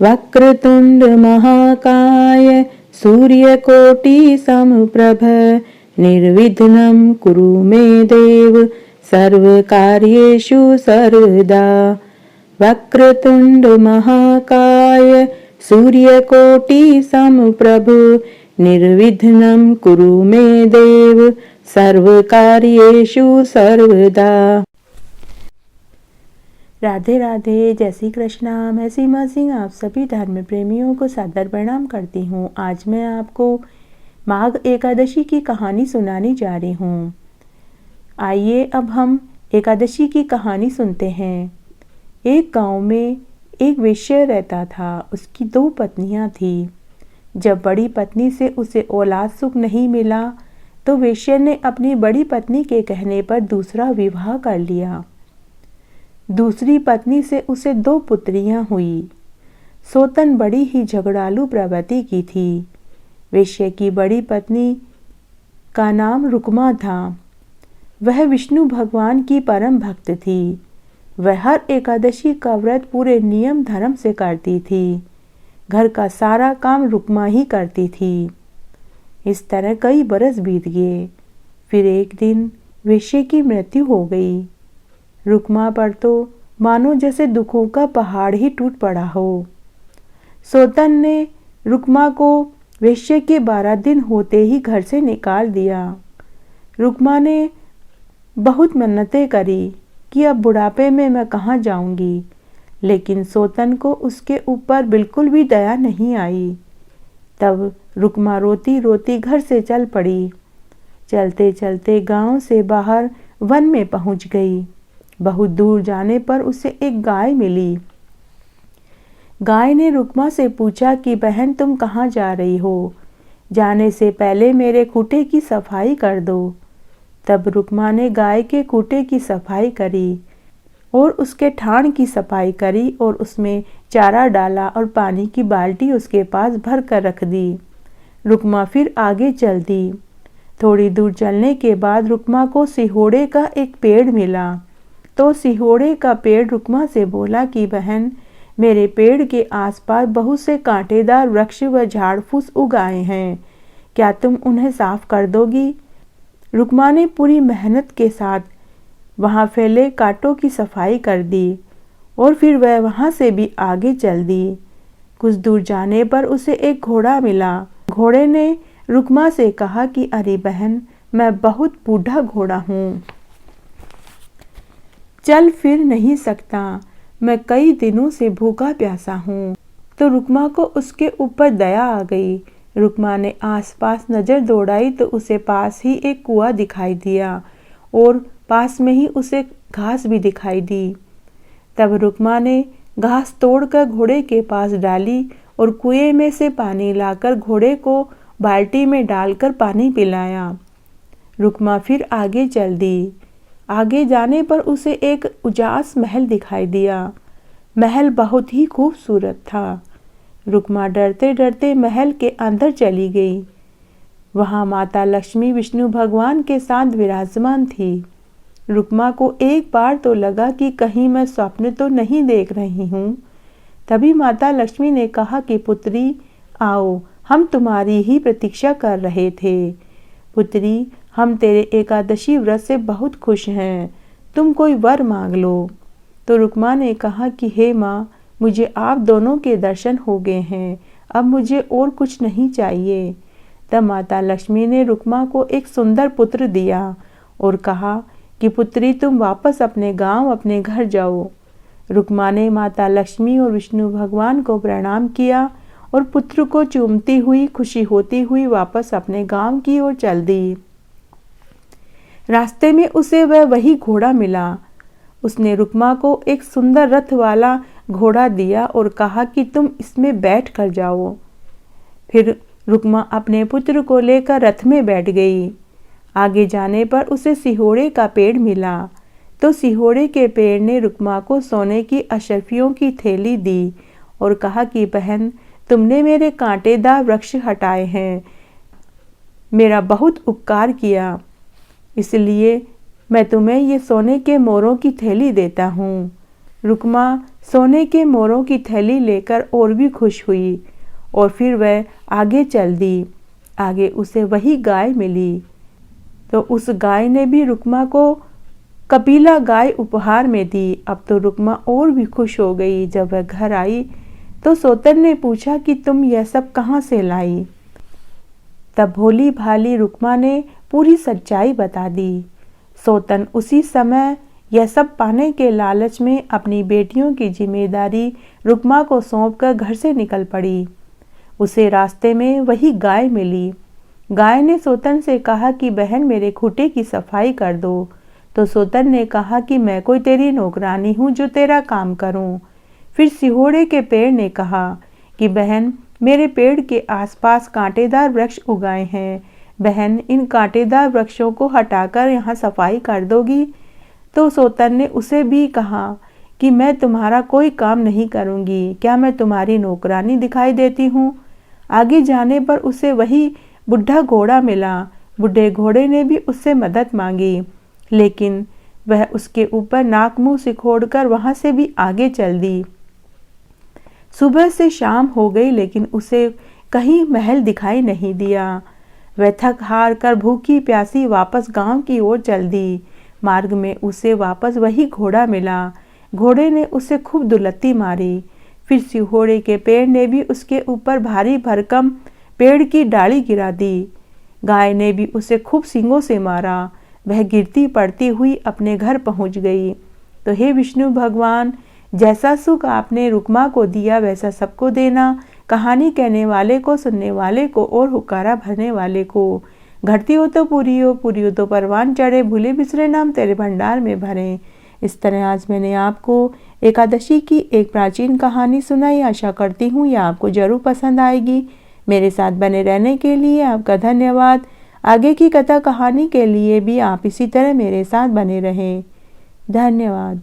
वक्रतुंड महाकाय सूर्यकोटि समप्रभ निर्विघ्नं कुरु मे देव सर्वकार्येषु सर्वदा। वक्रतुंड महाकाय सूर्यकोटि समप्रभ निर्विघ्नं कुरु मे देव सर्वकार्येषु सर्वदा। राधे राधे, जय श्री कृष्णा। मैं सीमा सिंह आप सभी धर्म प्रेमियों को सादर प्रणाम करती हूँ। आज मैं आपको माघ एकादशी की कहानी सुनाने जा रही हूँ। आइए अब हम एकादशी की कहानी सुनते हैं। एक गांव में एक वेश्या रहता था। उसकी 2 पत्नियां थीं। जब बड़ी पत्नी से उसे औलाद सुख नहीं मिला तो वेश्या ने अपनी बड़ी पत्नी के कहने पर दूसरा विवाह कर लिया। दूसरी पत्नी से उसे 2 पुत्रियां हुई। सोतन बड़ी ही झगड़ालू प्रवृत्ति की थी। वेश्या की बड़ी पत्नी का नाम रुक्मा था। वह विष्णु भगवान की परम भक्त थी। वह हर एकादशी का व्रत पूरे नियम धर्म से करती थी। घर का सारा काम रुक्मा ही करती थी। इस तरह कई बरस बीत गए। फिर एक दिन वेश्या की मृत्यु हो गई। रुक्मा पर तो मानो जैसे दुखों का पहाड़ ही टूट पड़ा हो। सोतन ने रुक्मा को वेश्या के 12 दिन होते ही घर से निकाल दिया। रुक्मा ने बहुत मन्नतें करी कि अब बुढ़ापे में मैं कहाँ जाऊंगी, लेकिन सोतन को उसके ऊपर बिल्कुल भी दया नहीं आई। तब रुक्मा रोती रोती घर से चल पड़ी। चलते चलते गांव से बाहर वन में पहुंच गई। बहुत दूर जाने पर उसे एक गाय मिली। गाय ने रुक्मा से पूछा कि बहन तुम कहाँ जा रही हो? जाने से पहले मेरे खूंटे की सफाई कर दो। तब रुक्मा ने गाय के खूंटे की सफाई करी और उसके ठाण की सफाई करी और उसमें चारा डाला और पानी की बाल्टी उसके पास भर कर रख दी। रुक्मा फिर आगे चल दी। थोड़ी दूर चलने के बाद रुक्मा को सिहोड़े का एक पेड़ मिला। तो सिहोड़े का पेड़ रुक्मा से बोला कि बहन, मेरे पेड़ के आसपास बहुत से कांटेदार वृक्ष व झाड़ फूस उगाए हैं, क्या तुम उन्हें साफ कर दोगी? रुक्मा ने पूरी मेहनत के साथ वहां फैले कांटों की सफाई कर दी और फिर वह वहां से भी आगे चल दी। कुछ दूर जाने पर उसे एक घोड़ा मिला। घोड़े ने रुक्मा से कहा कि अरे बहन, मैं बहुत बूढ़ा घोड़ा हूँ, चल फिर नहीं सकता, मैं कई दिनों से भूखा प्यासा हूँ। तो रुक्मा को उसके ऊपर दया आ गई। रुक्मा ने आसपास नजर दौड़ाई तो उसे पास ही एक कुआं दिखाई दिया और पास में ही उसे घास भी दिखाई दी। तब रुक्मा ने घास तोड़कर घोड़े के पास डाली और कुएं में से पानी लाकर घोड़े को बाल्टी में डालकर पानी पिलाया। रुक्मा फिर आगे चल दी। आगे जाने पर उसे एक उजास महल दिखाई दिया। महल बहुत ही खूबसूरत था। रुक्मा डरते डरते महल के अंदर चली गई। वहां माता लक्ष्मी विष्णु भगवान के साथ विराजमान थी। रुक्मा को एक बार तो लगा कि कहीं मैं स्वप्न तो नहीं देख रही हूँ। तभी माता लक्ष्मी ने कहा कि पुत्री आओ, हम तुम्हारी ही प्रतीक्षा कर रहे थे। पुत्री, हम तेरे एकादशी व्रत से बहुत खुश हैं, तुम कोई वर मांग लो। तो रुक्मा ने कहा कि हे माँ, मुझे आप दोनों के दर्शन हो गए हैं, अब मुझे और कुछ नहीं चाहिए। तब माता लक्ष्मी ने रुक्मा को एक सुंदर पुत्र दिया और कहा कि पुत्री तुम वापस अपने गांव अपने घर जाओ। रुक्मा ने माता लक्ष्मी और विष्णु भगवान को प्रणाम किया और पुत्र को चूमती हुई खुशी होती हुई वापस अपने गांव की ओर चल दी। रास्ते में उसे वही घोड़ा मिला। उसने रुक्मा को एक सुंदर रथ वाला घोड़ा दिया और कहा कि तुम इसमें बैठ कर जाओ। फिर रुक्मा अपने पुत्र को लेकर रथ में बैठ गई। आगे जाने पर उसे सिहोड़े का पेड़ मिला। तो सिहोड़े के पेड़ ने रुक्मा को सोने की अशर्फियों की थैली दी और कहा कि बहन, तुमने मेरे कांटेदार वृक्ष हटाए हैं, मेरा बहुत उपकार किया, इसलिए मैं तुम्हें ये सोने के मोरों की थैली देता हूँ। रुक्मा सोने के मोरों की थैली लेकर और भी खुश हुई और फिर वह आगे चल दी। आगे उसे वही गाय मिली तो उस गाय ने भी रुक्मा को कपिला गाय उपहार में दी। अब तो रुक्मा और भी खुश हो गई। जब वह घर आई तो सोतन ने पूछा कि तुम यह सब कहाँ से लाई? तब भोली भाली रुक्मा ने पूरी सच्चाई बता दी। सोतन उसी समय यह सब पाने के लालच में अपनी बेटियों की जिम्मेदारी रुक्मा को सौंपकर घर से निकल पड़ी। उसे रास्ते में वही गाय मिली। गाय ने सोतन से कहा कि बहन मेरे खूंटे की सफाई कर दो। तो सोतन ने कहा कि मैं कोई तेरी नौकरानी हूँ जो तेरा काम करूँ। फिर सिहोड़े के पेड़ ने कहा कि बहन मेरे पेड़ के आसपास कांटेदार वृक्ष उगाए हैं, बहन इन कांटेदार वृक्षों को हटाकर यहाँ सफाई कर दोगी? तो सोतन ने उसे भी कहा कि मैं तुम्हारा कोई काम नहीं करूँगी, क्या मैं तुम्हारी नौकरानी दिखाई देती हूँ? आगे जाने पर उसे वही बुढ़ा घोड़ा मिला। बुढ़े घोड़े ने भी उससे मदद मांगी, लेकिन वह उसके ऊपर नाक मुंह सिकोड़कर वहां से भी आगे चल दी। सुबह से शाम हो गई लेकिन उसे कहीं महल दिखाई नहीं दिया। वह थक हार कर भूखी प्यासी वापस गांव की ओर चल दी। मार्ग में उसे वापस वही घोड़ा मिला। घोड़े ने उसे खूब दुलत्ती मारी। फिर सिहोड़े के पेड़ ने भी उसके ऊपर भारी भरकम पेड़ की डाली गिरा दी। गाय ने भी उसे खूब सींगों से मारा। वह गिरती पड़ती हुई अपने घर पहुंच गई। तो हे विष्णु भगवान, जैसा सुख आपने रुक्मा को दिया वैसा सबको देना। कहानी कहने वाले को, सुनने वाले को और हुक्कारा भरने वाले को। घटती हो तो पूरी हो तो परवान चढ़े, भूले बिसरे नाम तेरे भंडार में भरे। इस तरह आज मैंने आपको एकादशी की एक प्राचीन कहानी सुनाई। आशा करती हूँ यह आपको जरूर पसंद आएगी। मेरे साथ बने रहने के लिए आपका धन्यवाद। आगे की कथा कहानी के लिए भी आप इसी तरह मेरे साथ बने रहें। धन्यवाद।